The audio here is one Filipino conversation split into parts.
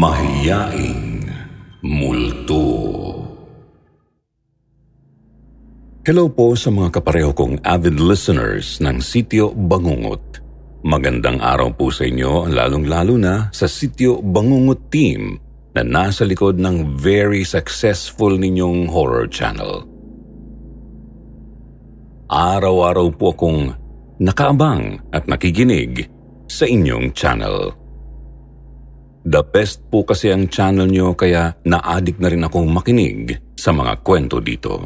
Mahiyaing Multo. Hello po sa mga kapareho kong avid listeners ng Sitio Bangungot. Magandang araw po sa inyo, lalong-lalo na sa Sitio Bangungot team na nasa likod ng very successful ninyong horror channel. Araw-araw po akong nakaabang at nakikinig sa inyong channel. The best po kasi ang channel nyo kaya na-addict na rin akong makinig sa mga kwento dito.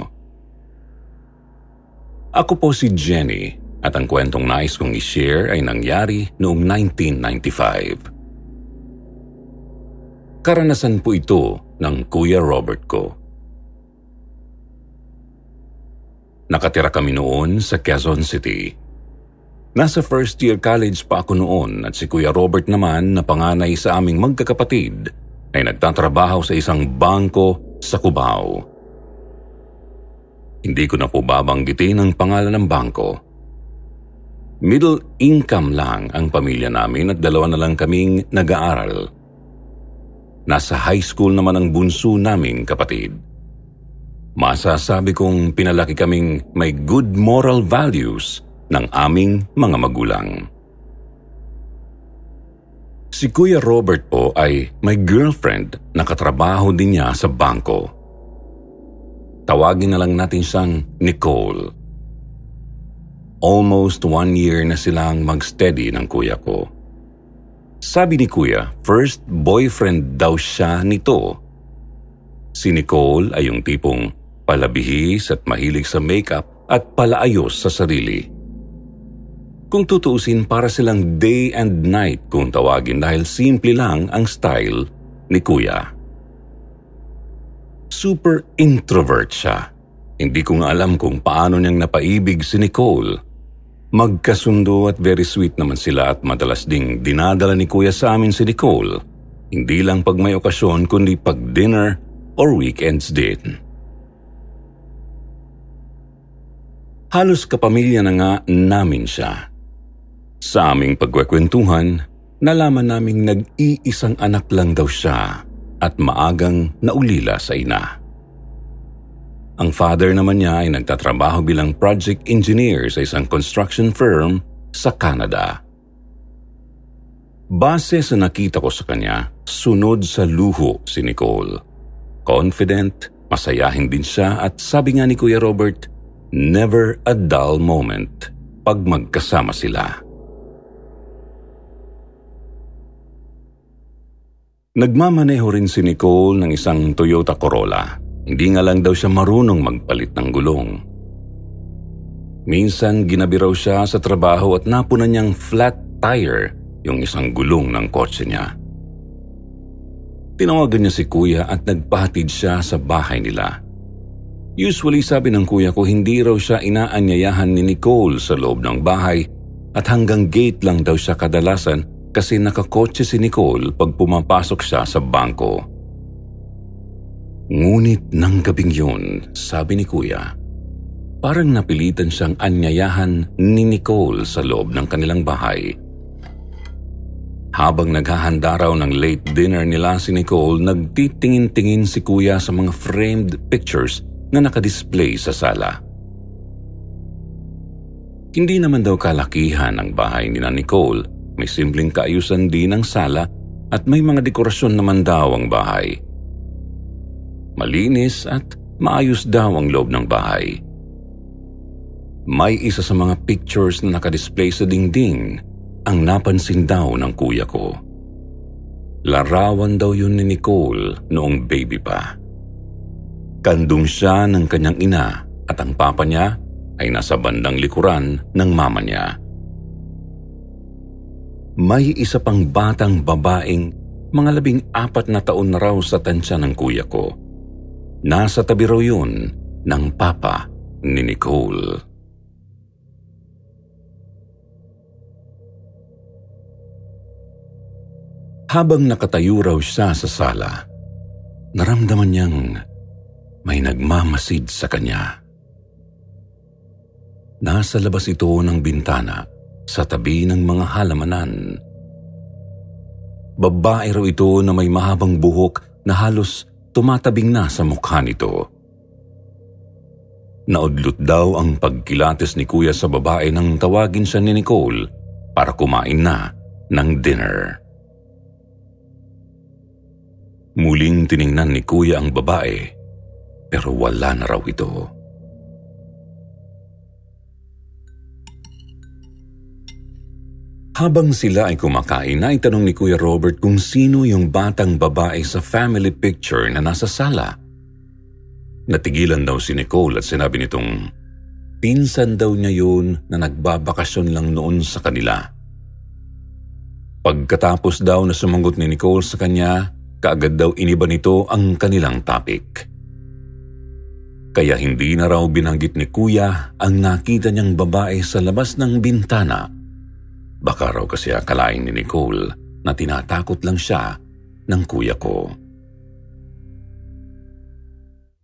Ako po si Jenny at ang kwentong nais kong i-share ay nangyari noong 1995. Karanasan po ito ng Kuya Robert ko. Nakatira kami noon sa Quezon City. Nasa first year college pa ako noon at si Kuya Robert naman na panganay sa aming magkakapatid ay nagtatrabaho sa isang bangko sa Cubao. Hindi ko na po babanggitin ang pangalan ng bangko. Middle income lang ang pamilya namin at dalawa na lang kaming nag-aaral. Nasa high school naman ang bunso naming kapatid. Masasabi kong pinalaki kaming may good moral values ng aming mga magulang. Si Kuya Robert po ay may girlfriend na katrabaho din niya sa bangko. Tawagin na lang natin siyang Nicole. Almost 1 year na silang mag-steady ng kuya ko. Sabi ni Kuya, first boyfriend daw siya nito. Si Nicole ay yung tipong palabihis at mahilig sa makeup at palaayos sa sarili. Kung tutuusin, para silang day and night kung tawagin dahil simple lang ang style ni Kuya. Super introvert siya. Hindi ko nga alam kung paano niyang napaibig si Nicole. Magkasundo at very sweet naman sila at madalas ding dinadala ni Kuya sa amin si Nicole. Hindi lang pag may okasyon kundi pag dinner or weekends din. Halos kapamilya na nga namin siya. Sa aming pagkwekwentuhan, nalaman naming nag-iisang anak lang daw siya at maagang naulila sa ina. Ang father naman niya ay nagtatrabaho bilang project engineer sa isang construction firm sa Canada. Base sa nakita ko sa kanya, sunod sa luho si Nicole. Confident, masayahin din siya at sabi nga ni Kuya Robert, never a dull moment pag magkasama sila. Nagmamaneho rin si Nicole ng isang Toyota Corolla. Hindi nga lang daw siya marunong magpalit ng gulong. Minsan ginabi raw siya sa trabaho at napunan niyang flat tire yung isang gulong ng kotse niya. Tinawagan niya si Kuya at nagpahatid siya sa bahay nila. Usually sabi ng Kuya ko hindi raw siya inaanyayahan ni Nicole sa loob ng bahay at hanggang gate lang daw siya kadalasan kasi nakakotse si Nicole pag pumapasok siya sa bangko. Ngunit ng gabing yun, sabi ni Kuya, parang napilitan siyang anyayahan ni Nicole sa loob ng kanilang bahay. Habang naghahanda raw ng late dinner nila si Nicole, nagtitingin-tingin si Kuya sa mga framed pictures na nakadisplay sa sala. Hindi naman daw kalakihan ang bahay ni Nicole. May simpleng kaayusan din ang sala at may mga dekorasyon naman daw ang bahay. Malinis at maayos daw ang loob ng bahay. May isa sa mga pictures na nakadisplay sa dingding ang napansin daw ng Kuya ko. Larawan daw yun ni Nicole noong baby pa. Kandung siya ng kanyang ina at ang papa niya ay nasa bandang likuran ng mama niya. May isa pang batang babaeng mga 14 na taon na raw sa tansya ng Kuya ko. Nasa tabi raw yun ng papa ni Nicole. Habang nakatayo raw siya sa sala, naramdaman niyang may nagmamasid sa kanya. Nasa labas ito ng bintana sa tabi ng mga halamanan. babae raw ito na may mahabang buhok na halos tumatabing na sa mukha nito. Naudlot daw ang pagkilates ni Kuya sa babae nang tawagin siya ni Nicole para kumain na ng dinner. Muling tiningnan ni Kuya ang babae pero wala na raw ito. Habang sila ay kumakain, naitanong ni Kuya Robert kung sino yung batang babae sa family picture na nasa sala. Natigilan daw si Nicole at sinabi nitong pinsan daw niya yun na nagbabakasyon lang noon sa kanila. Pagkatapos daw na sumagot ni Nicole sa kanya, kaagad daw iniba nito ang kanilang topic. Kaya hindi na raw binanggit ni Kuya ang nakita niyang babae sa labas ng bintana. Baka raw kasi akalain ni Nicole na tinatakot lang siya ng kuya ko.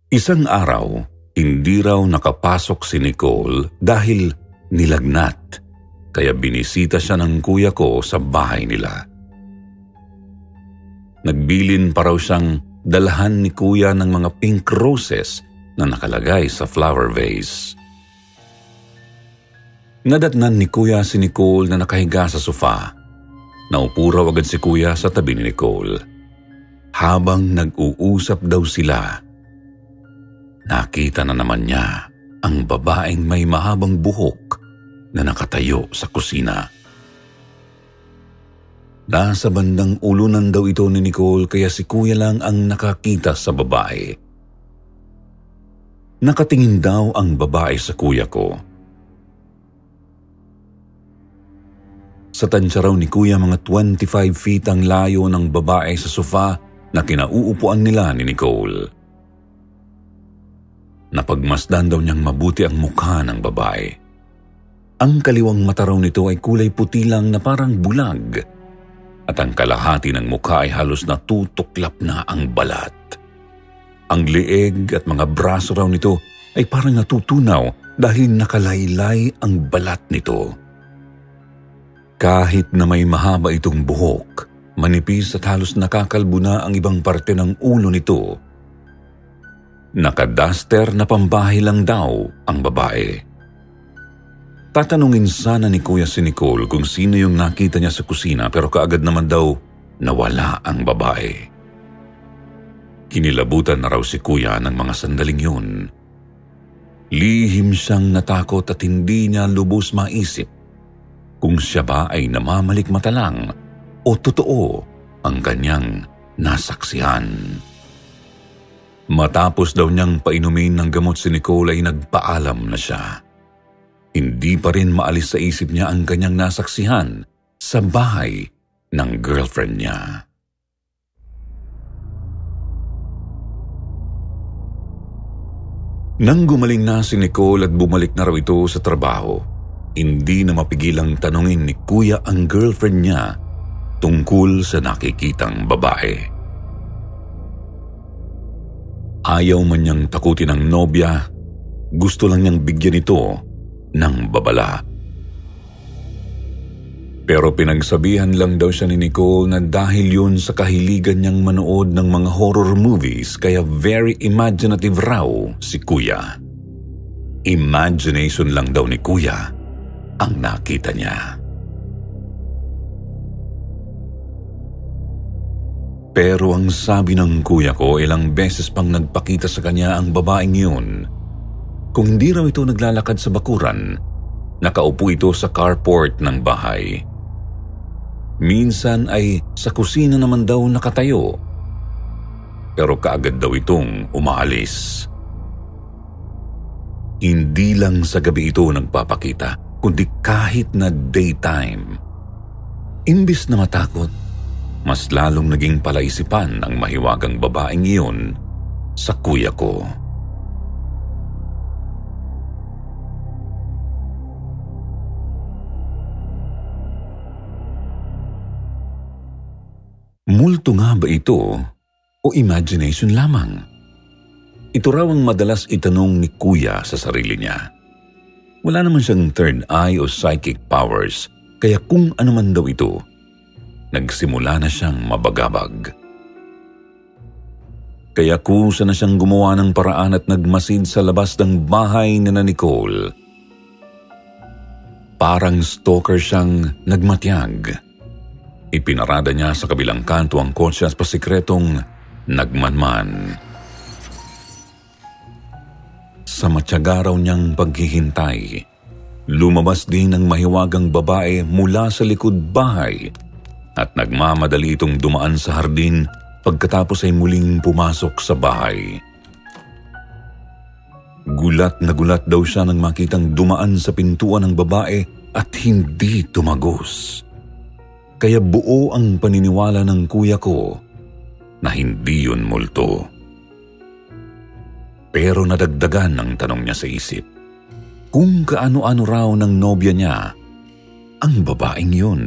Isang araw, hindi raw nakapasok si Nicole dahil nilagnat, kaya binisita siya ng kuya ko sa bahay nila. Nagbilin pa raw siyang dalahan ni kuya ng mga pink roses na nakalagay sa flower vase. Nadatnan ni Kuya si Nicole na nakahiga sa sofa. Naupo raw agad si Kuya sa tabi ni Nicole. Habang nag-uusap daw sila, nakita na naman niya ang babaeng may mahabang buhok na nakatayo sa kusina. Nasa bandang ulunan daw ito ni Nicole kaya si Kuya lang ang nakakita sa babae. Nakatingin daw ang babae sa Kuya ko. Sa tansya raw ni Kuya, mga 25 feet ang layo ng babae sa sofa na kinauupuan nila ni Nicole. Napagmasdan daw niyang mabuti ang mukha ng babae. Ang kaliwang mata raw nito ay kulay puti lang na parang bulag at ang kalahati ng mukha ay halos natutuklap na ang balat. Ang leeg at mga braso raw nito ay parang natutunaw dahil nakalaylay ang balat nito. Kahit na may mahaba itong buhok, manipis at halos nakakalbo na ang ibang parte ng ulo nito. Nakadaster na pambahay lang daw ang babae. Tatanungin sana ni Kuya si Nicole kung sino yung nakita niya sa kusina pero kaagad naman daw nawala ang babae. Kinilabutan na raw si Kuya ng mga sandaling yun. Lihim siyang natakot at hindi niya lubos maisip kung siya ba ay namamalikmata lang o totoo ang kanyang nasaksihan. Matapos daw niyang painumin ng gamot si Nicole ay nagpaalam na siya. Hindi pa rin maalis sa isip niya ang kanyang nasaksihan sa bahay ng girlfriend niya. Nang gumaling na si Nicole at bumalik na raw ito sa trabaho, hindi na mapigilang tanungin ni Kuya ang girlfriend niya tungkol sa nakikitang babae. Ayaw man niyang takutin ang nobya, gusto lang niyang bigyan ito ng babala. Pero pinagsabihan lang daw siya ni Nicole na dahil yun sa kahiligan niyang manood ng mga horror movies kaya very imaginative raw si Kuya. Imagination lang daw ni Kuya ang nakita niya. Pero ang sabi ng kuya ko, ilang beses pang nagpakita sa kanya ang babaeng yun. Kung hindi raw ito naglalakad sa bakuran, nakaupo ito sa carport ng bahay. Minsan ay sa kusina naman daw nakatayo. Pero kaagad daw itong umaalis. Hindi lang sa gabi ito nagpapakita, kundi kahit na daytime. Imbis na matakot, mas lalong naging palaisipan ang mahiwagang babaeng iyon sa kuya ko. Multo nga ba ito o imagination lamang? Ito raw ang madalas itanong ni Kuya sa sarili niya. Wala naman siyang third eye o psychic powers, kaya kung ano man daw ito, nagsimula na siyang mabagabag. Kaya kusa na siyang gumawa ng paraan at nagmasid sa labas ng bahay ni Nicole. Parang stalker siyang nagmatyag. Ipinarada niya sa kabilang kanto ang kotse at pasikretong nagmanman. Sa matyaga raw niyang paghihintay, lumabas din ang mahiwagang babae mula sa likod bahay at nagmamadali itong dumaan sa hardin pagkatapos ay muling pumasok sa bahay. Gulat na gulat daw siya nang makitang dumaan sa pintuan ng babae at hindi tumagos. Kaya buo ang paniniwala ng kuya ko na hindi yun multo. Pero nadagdagan ang tanong niya sa isip. Kung kaano-ano raw ng nobya niya ang babaeng yun.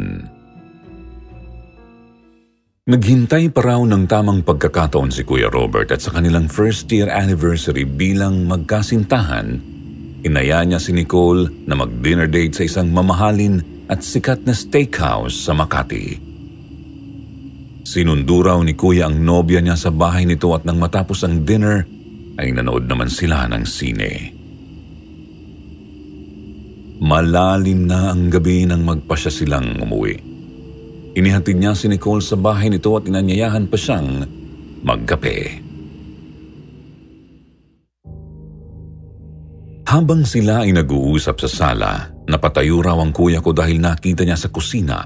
Naghintay pa raw ng tamang pagkakataon si Kuya Robert at sa kanilang first year anniversary bilang magkasintahan, inaya niya si Nicole na mag-dinner date sa isang mamahalin at sikat na steakhouse sa Makati. Sinundo raw ni Kuya ang nobya niya sa bahay nito at nang matapos ang dinner ay nanood naman sila ng sine. Malalim na ang gabi nang magpasya silang umuwi. Inihatid niya si Nicole sa bahay nito at inanyayahan pa siyang magkape. Habang sila ay nag-uusap sa sala, napatayo raw ang kuya ko dahil nakita niya sa kusina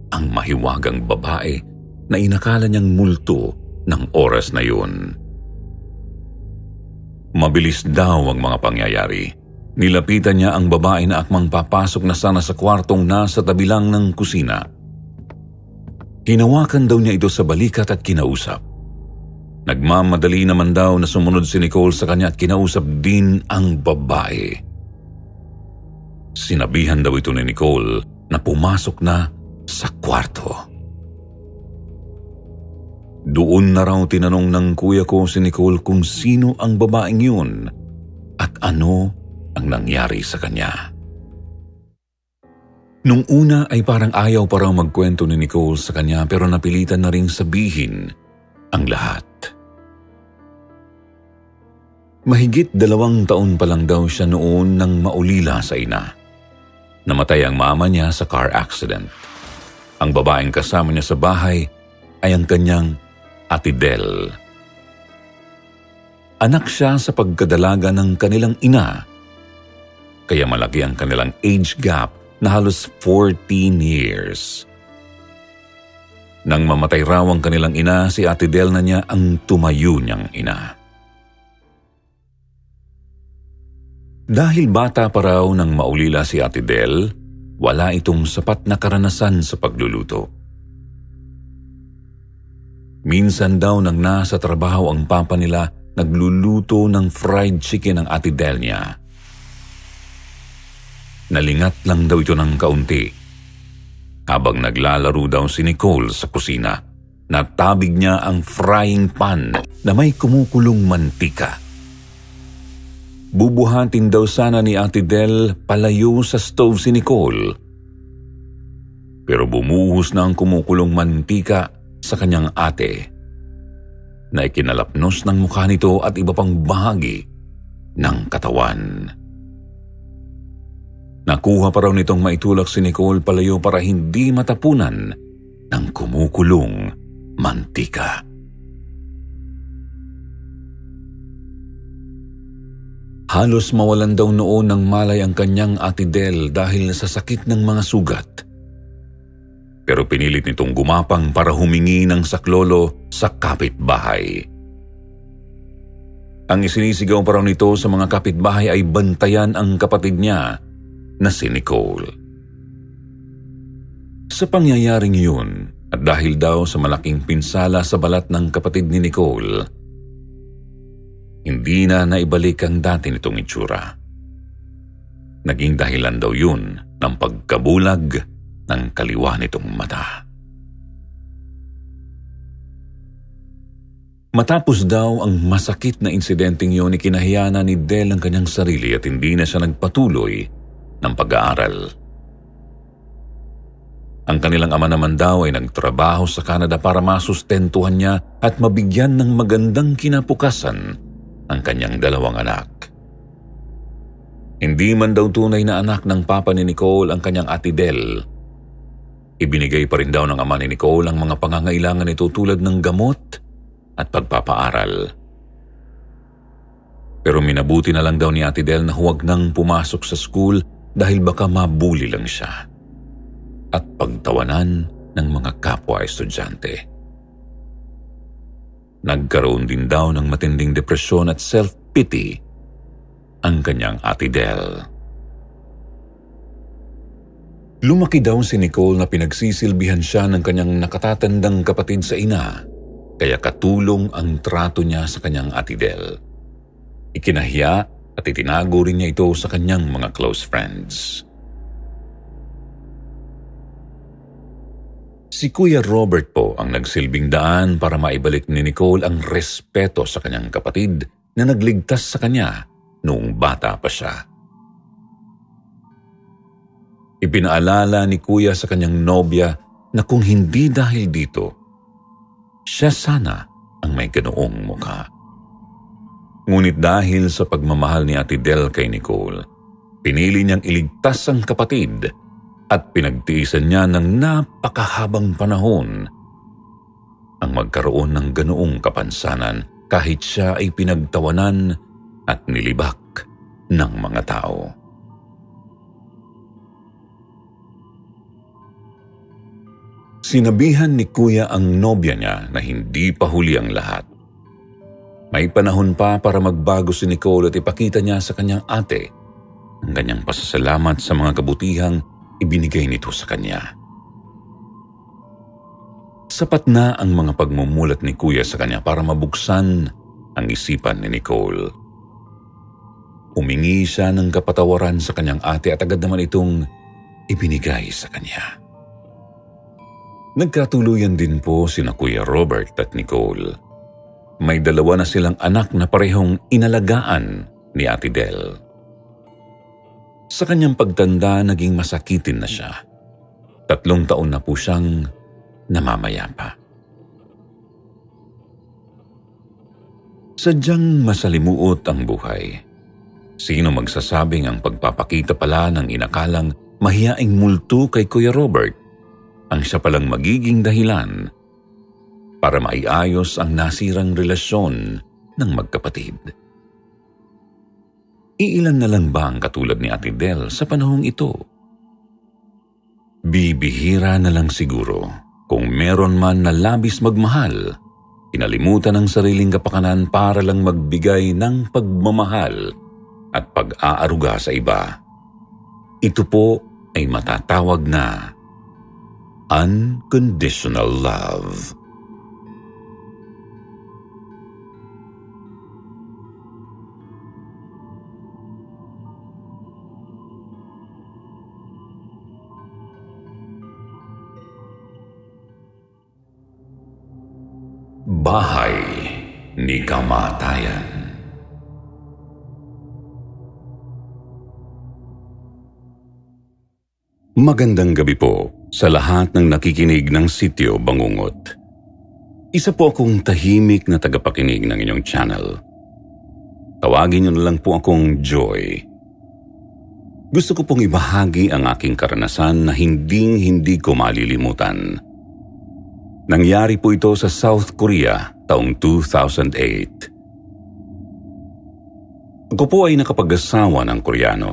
ang mahiwagang babae na inakala niyang multo ng oras na yun. Mabilis daw ang mga pangyayari. Nilapitan niya ang babae na akmang papasok na sana sa kwartong nasa tabi lang ng kusina. Hinawakan daw niya ito sa balikat at kinausap. Nagmamadali naman daw na sumunod si Nicole sa kanya at kinausap din ang babae. Sinabihan daw ito ni Nicole na pumasok na sa kwarto. Doon na raw tinanong ng kuya ko si Nicole kung sino ang babaeng yun at ano ang nangyari sa kanya. Nung una ay parang ayaw pa raw magkwento ni Nicole sa kanya pero napilitan na ring sabihin ang lahat. Mahigit 2 taon pa lang daw siya noon nang maulila sa ina. Namatay ang mama niya sa car accident. Ang babaeng kasama niya sa bahay ay ang kanyang Ate Del. Anak siya sa pagkadalaga ng kanilang ina, kaya malaki ang kanilang age gap na halos 14 years. Nang mamatay raw ang kanilang ina, si Ate Del na niya ang tumayo niyang ina. Dahil bata pa raw nang maulila si Ate Del, wala itong sapat na karanasan sa pagluluto. Minsan daw nang nasa trabaho ang papa nila, nagluluto ng fried chicken ang Ate Del niya. Nalingat lang daw ito ng kaunti. Habang naglalaro daw si Nicole sa kusina, natabig niya ang frying pan na may kumukulong mantika. Bubuhatin daw sana ni Ate Del palayo sa stove si Nicole. Pero bumuhos na ang kumukulong mantika sa kanyang ate na ikinalapnos ng mukha nito at iba pang bahagi ng katawan. Nakuha pa raw nitong maitulak si Nicole palayo para hindi matapunan ng kumukulong mantika. Halos mawalan daw noon ng malay ang kanyang Ate Del dahil sa sakit ng mga sugat. Pero pinilit nitong gumapang para humingi ng saklolo sa kapitbahay. Ang isinisigaw pa raw nito sa mga kapitbahay ay bantayan ang kapatid niya na si Nicole. Sa pangyayaring yun, at dahil daw sa malaking pinsala sa balat ng kapatid ni Nicole, hindi na naibalik ang dati nitong itsura. Naging dahilan daw yun ng pagkabulag ng kaliwa nitong mata. Matapos daw ang masakit na insidenteng yun, ikinahiya na ni Del ang kanyang sarili at hindi na siya nagpatuloy ng pag-aaral. Ang kanilang ama naman daw ay nagtrabaho sa Canada para masustentuhan niya at mabigyan ng magandang kinabukasan ang kanyang dalawang anak. Hindi man daw tunay na anak ng papa ni Nicole ang kanyang ate Del. Ibinigay pa rin daw ng ama ni Nicole ang mga pangangailangan nito tulad ng gamot at pagpapaaral. Pero minabuti na lang daw ni ate Del na huwag nang pumasok sa school dahil baka mabuli lang siya at pagtawanan ng mga kapwa estudyante. Nagkaroon din daw ng matinding depresyon at self-pity ang kanyang ate Del. Lumaki daw si Nicole na pinagsisilbihan siya ng kanyang nakatatandang kapatid sa ina, kaya katulong ang trato niya sa kanyang ate Del. Ikinahiya at itinago rin niya ito sa kanyang mga close friends. Si Kuya Robert po ang nagsilbing daan para maibalik ni Nicole ang respeto sa kanyang kapatid na nagligtas sa kanya noong bata pa siya. Ipinaalala ni Kuya sa kanyang nobya na kung hindi dahil dito, siya sana ang may ganoong mukha. Ngunit dahil sa pagmamahal ni Ate Del kay Nicole, pinili niyang iligtas ang kapatid at pinagtiisan niya ng napakahabang panahon ang magkaroon ng ganoong kapansanan kahit siya ay pinagtawanan at nilibak ng mga tao. Sinabihan ni Kuya ang nobya niya na hindi pa huli ang lahat. May panahon pa para magbago si Nicole at ipakita niya sa kanyang ate ang kanyang pasasalamat sa mga kabutihang ibinigay nito sa kanya. Sapat na ang mga pagmumulat ni Kuya sa kanya para mabuksan ang isipan ni Nicole. Humingi siya ng kapatawaran sa kanyang ate at agad naman itong ibinigay sa kanya. Nagkatuluyan din po sina Kuya Robert at Nicole. May dalawa na silang anak na parehong inalagaan ni Ate Del. Sa kanyang pagtanda, naging masakitin na siya. 3 taon na po siyang namamayapa. Sadyang masalimuot ang buhay. Sino magsasabing ang pagpapakita pala ng inakalang mahiyaing multo kay Kuya Robert ang siya palang magiging dahilan para maiayos ang nasirang relasyon ng magkapatid. Iilan na lang ba ang katulad ni Ate Del sa panahong ito? Bibihira na lang siguro kung meron man na labis magmahal, inalimutan ang sariling kapakanan para lang magbigay ng pagmamahal at pag-aaruga sa iba. Ito po ay matatawag na unconditional love. Bahay ni Kamatayan. Magandang gabi po sa lahat ng nakikinig ng Sityo Bangungot. Isa po akong tahimik na tagapakinig ng inyong channel. Tawagin niyo na lang po akong Joy. Gusto ko pong ibahagi ang aking karanasan na hindi ko malilimutan. Nangyari po ito sa South Korea taong 2008. Ako po ay nakapag-asawa ng Koreano.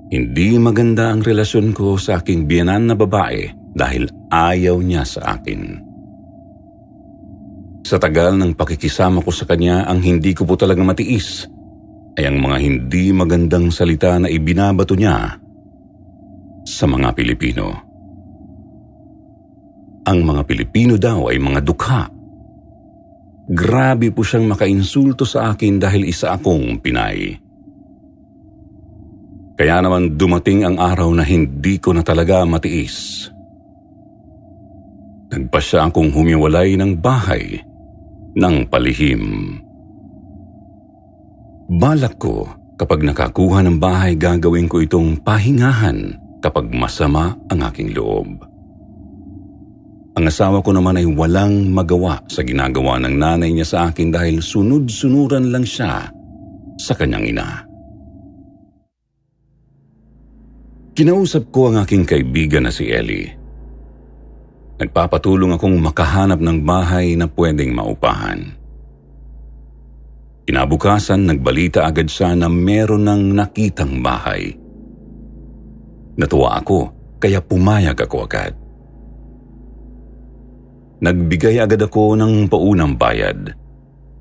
Hindi maganda ang relasyon ko sa aking biyenan na babae dahil ayaw niya sa akin. Sa tagal ng pakikisama ko sa kanya, ang hindi ko po talaga matiis ay ang mga hindi magandang salita na ibinabato niya sa mga Pilipino. Ang mga Pilipino daw ay mga dukha. Grabe po siyang makainsulto sa akin dahil isa akong Pinay. Kaya naman dumating ang araw na hindi ko na talaga matiis. Nagpasya akong humiwalay ng bahay ng palihim. Balak ko kapag nakakuha ng bahay gagawin ko itong pahingahan kapag masama ang aking loob. Ang asawa ko naman ay walang magawa sa ginagawa ng nanay niya sa akin dahil sunod-sunuran lang siya sa kanyang ina. Kinausap ko ang aking kaibigan na si Ellie. Nagpapatulong akong makahanap ng bahay na pwedeng maupahan. Kinabukasan, nagbalita agad siya na meron ng nakitang bahay. Natuwa ako, kaya pumayag ako agad. Nagbigay agad ako ng paunang bayad.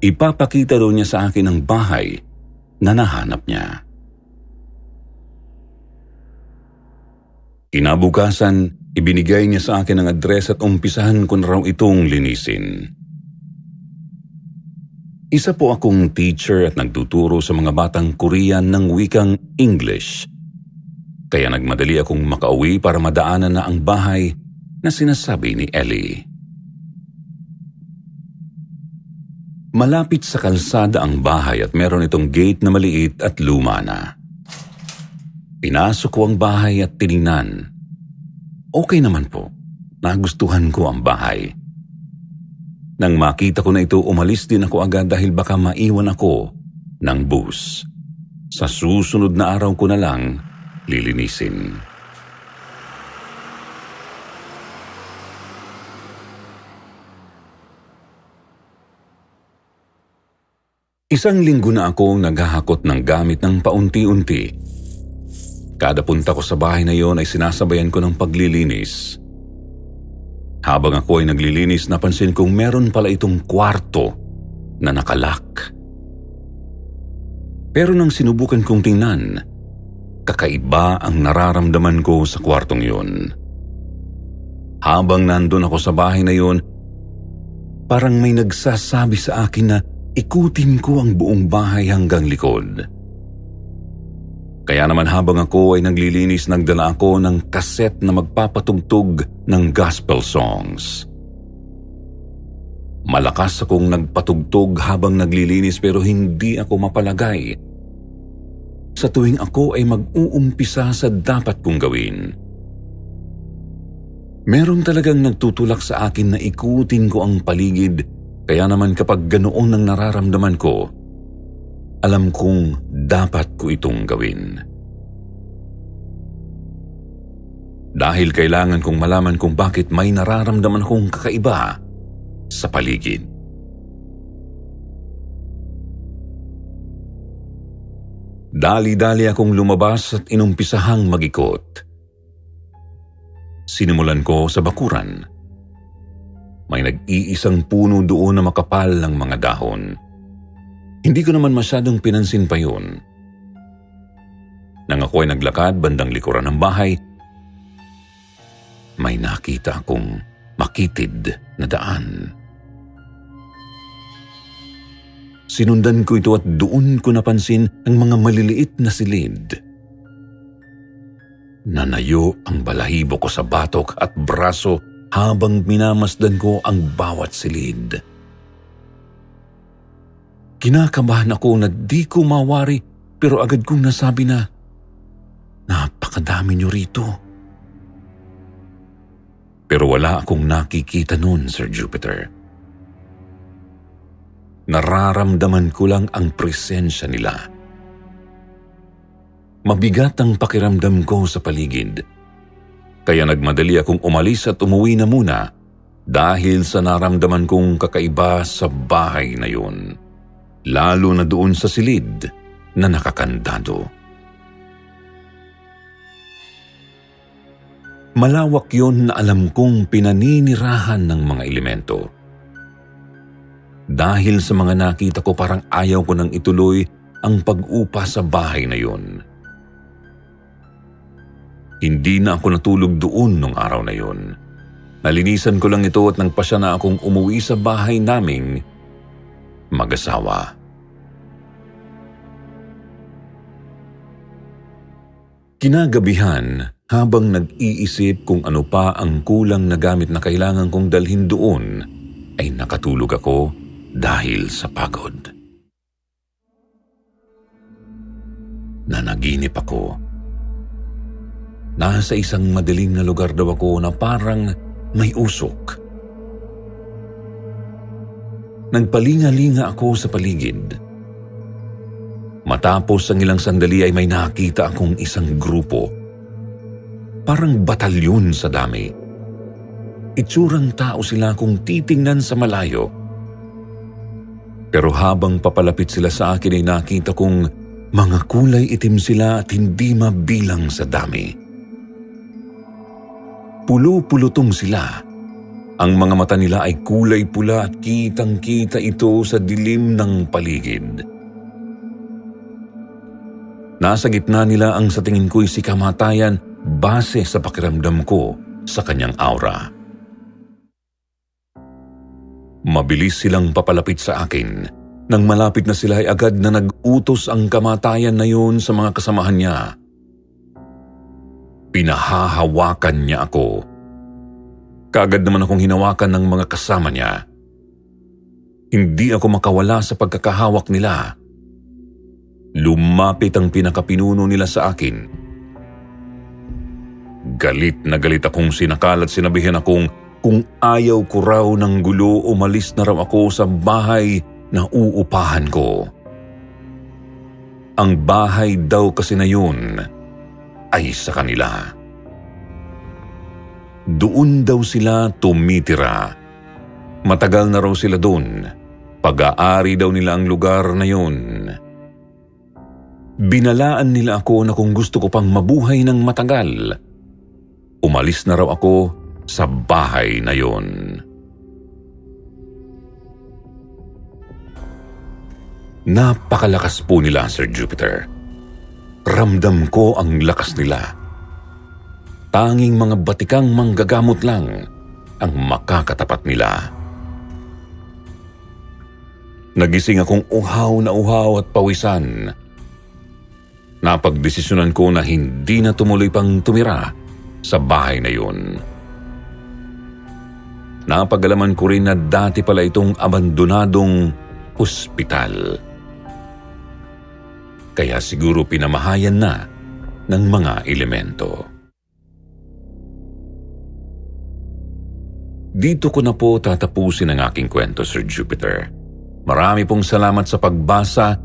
Ipapakita daw niya sa akin ang bahay na nahanap niya. Kinabukasan, ibinigay niya sa akin ang address at umpisahan ko na raw itong linisin. Isa po akong teacher at nagtuturo sa mga batang Korean ng wikang English. Kaya nagmadali akong makauwi para madaanan na ang bahay na sinasabi ni Ellie. Malapit sa kalsada ang bahay at meron itong gate na maliit at luma na. Pinasok ko ang bahay at tiningnan. Okay naman po. Nagustuhan ko ang bahay. Nang makita ko na ito, umalis din ako agad dahil baka maiwan ako ng bus. Sa susunod na araw ko na lang lilinisin. Isang linggo na akong naghahakot ng gamit ng paunti-unti. Kada punta ko sa bahay na yon ay sinasabayan ko ng paglilinis. Habang ako ay naglilinis, napansin kong meron pala itong kwarto na nakalak. Pero nang sinubukan kong tingnan, kakaiba ang nararamdaman ko sa kwartong yon. Habang nandun ako sa bahay na yon, parang may nagsasabi sa akin na ikutin ko ang buong bahay hanggang likod. Kaya naman habang ako ay naglilinis, nagdala ako ng kaset na magpapatugtog ng gospel songs. Malakas akong nagpatugtog habang naglilinis pero hindi ako mapalagay sa tuwing ako ay mag-uumpisa sa dapat kong gawin. Meron talagang nagtutulak sa akin na ikutin ko ang paligid. Kaya naman kapag ganoon ang nararamdaman ko, alam kong dapat ko itong gawin. Dahil kailangan kong malaman kung bakit may nararamdaman akong kakaiba sa paligid. Dali-dali akong lumabas at inumpisahang mag-ikot. Sinimulan ko sa bakuran. May nag-iisang puno doon na makapal ng mga dahon. Hindi ko naman masyadong pinansin pa yun. Nang ako ay naglakad bandang likuran ng bahay, may nakita akong makitid na daan. Sinundan ko ito at doon ko napansin ang mga maliliit na silid. Nanayo ang balahibo ko sa batok at braso habang minamasdan ko ang bawat silid. Kinakabahan ako na di ko mawari pero agad kong nasabi na, napakadami niyo rito. Pero wala akong nakikita noon, Sir Jupiter. Nararamdaman ko lang ang presensya nila. Mabigat ang pakiramdam ko sa paligid. Kaya nagmadali akong umalis at umuwi na muna dahil sa naramdaman kong kakaiba sa bahay na yun. Lalo na doon sa silid na nakakandado. Malawak yon na alam kong pinaninirahan ng mga elemento. Dahil sa mga nakita ko, parang ayaw ko nang ituloy ang pag-upa sa bahay na yun. Hindi na ako natulog doon nung araw na yun. Nalinisan ko lang ito at nagpasya na akong umuwi sa bahay naming mag-asawa. Kinagabihan, habang nag-iisip kung ano pa ang kulang na gamit na kailangan kong dalhin doon, ay nakatulog ako dahil sa pagod. Nanaginip ako. Nasa isang madilim na lugar daw ako na parang may usok. Nagpalinga-linga ako sa paligid. Matapos ang ilang sandali ay may nakita akong isang grupo. Parang batalyon sa dami. Itsurang tao sila kung titingnan sa malayo. Pero habang papalapit sila sa akin ay nakita kong mga kulay itim sila at hindi mabilang sa dami. Pulo-pulutong sila. Ang mga mata nila ay kulay pula at kitang-kita ito sa dilim ng paligid. Nasa gitna nila ang sa tingin ko'y si kamatayan base sa pakiramdam ko sa kanyang aura. Mabilis silang papalapit sa akin. Nang malapit na sila ay agad na nag-utos ang kamatayan na yun sa mga kasamahan niya. Pinahahawakan niya ako. Kaagad naman akong hinawakan ng mga kasama niya. Hindi ako makawala sa pagkakahawak nila. Lumapit ang pinakapinuno nila sa akin. Galit na galit akong sinakal at sinabihan akong kung ayaw ko raw ng gulo, umalis na raw ako sa bahay na uupahan ko. Ang bahay daw kasi na yun ay sa kanila. Doon daw sila tumitira. Matagal na raw sila doon. Pag-aari daw nila ang lugar na yun. Binalaan nila ako na kung gusto ko pang mabuhay ng matagal, umalis na raw ako sa bahay na yon. Napakalakas po nila, Sir Jupiter. Ramdam ko ang lakas nila. Tanging mga batikang manggagamot lang ang makakatapat nila. Nagising akong uhaw na uhaw at pawisan. Napagdesisyonan ko na hindi na tumuloy pang tumira sa bahay na yun. Napag-alaman ko rin na dati pala itong abandonadong ospital. Kaya siguro pinamahayan na ng mga elemento. Dito ko na po tatapusin ang aking kwento, Sir Jupiter. Marami pong salamat sa pagbasa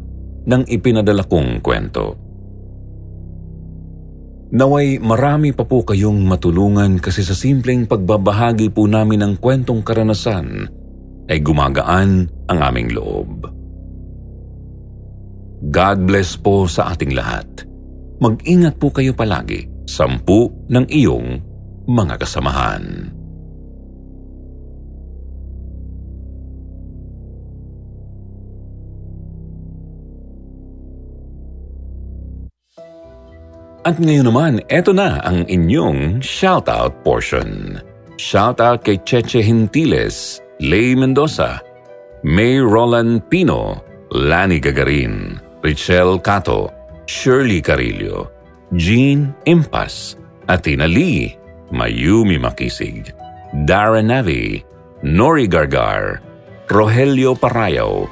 ng ipinadala kong kwento. Naway marami pa po kayong matulungan kasi sa simpleng pagbabahagi po namin ng kwentong karanasan ay gumagaan ang aming loob. God bless po sa ating lahat. Mag-ingat po kayo palagi. 10 ng iyong mga kasamahan. At ngayon naman, eto na ang inyong shoutout portion. Shoutout kay Cheche Hintiles, Lay Mendoza, May Roland Pino, Lani Gagarin, Richelle Cato, Shirley Carillo, Jean Impas, Athena Lee, Mayumi Makisig, Dara Navi, Nori Gargar, Rogelio Parayaw,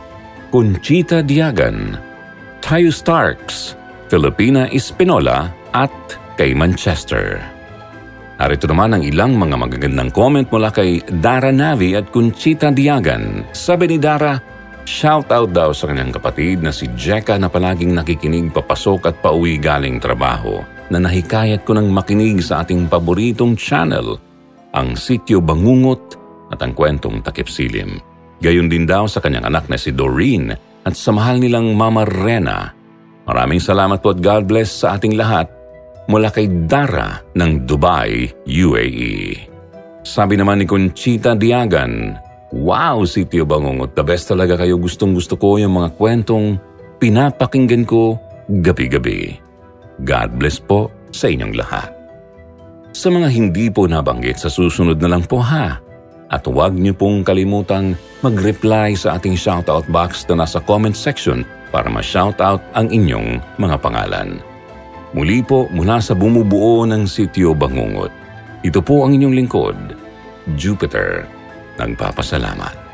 Conchita Diagan, Tayo Starks, Filipina Espinola at kay Manchester. Narito naman ang ilang mga magagandang comment mula kay Dara Navi at Conchita Diagan. Sabi ni Dara, shoutout daw sa kanyang kapatid na si Jeka na palaging nakikinig papasok at pauwi galing trabaho, na nahikayat ko ng makinig sa ating paboritong channel, ang Sityo Bangungot at ang Kwentong Takip Silim. Gayon din daw sa kanyang anak na si Doreen at sa mahal nilang Mama Rena. Maraming salamat po at God bless sa ating lahat mula kay Dara ng Dubai, UAE. Sabi naman ni Conchita Diagan, wow, Sityo Bangungot, the best talaga kayo. Gustong-gusto ko yung mga kwentong pinapakinggan ko gabi-gabi. God bless po sa inyong lahat. Sa mga hindi po nabanggit, sa susunod na lang po ha. At huwag niyo pong kalimutang mag-reply sa ating shoutout box na nasa comment section para ma-shoutout ang inyong mga pangalan. Muli po mula sa bumubuo ng Sityo Bangungot. Ito po ang inyong lingkod, Jupiter. Nagpapasalamat.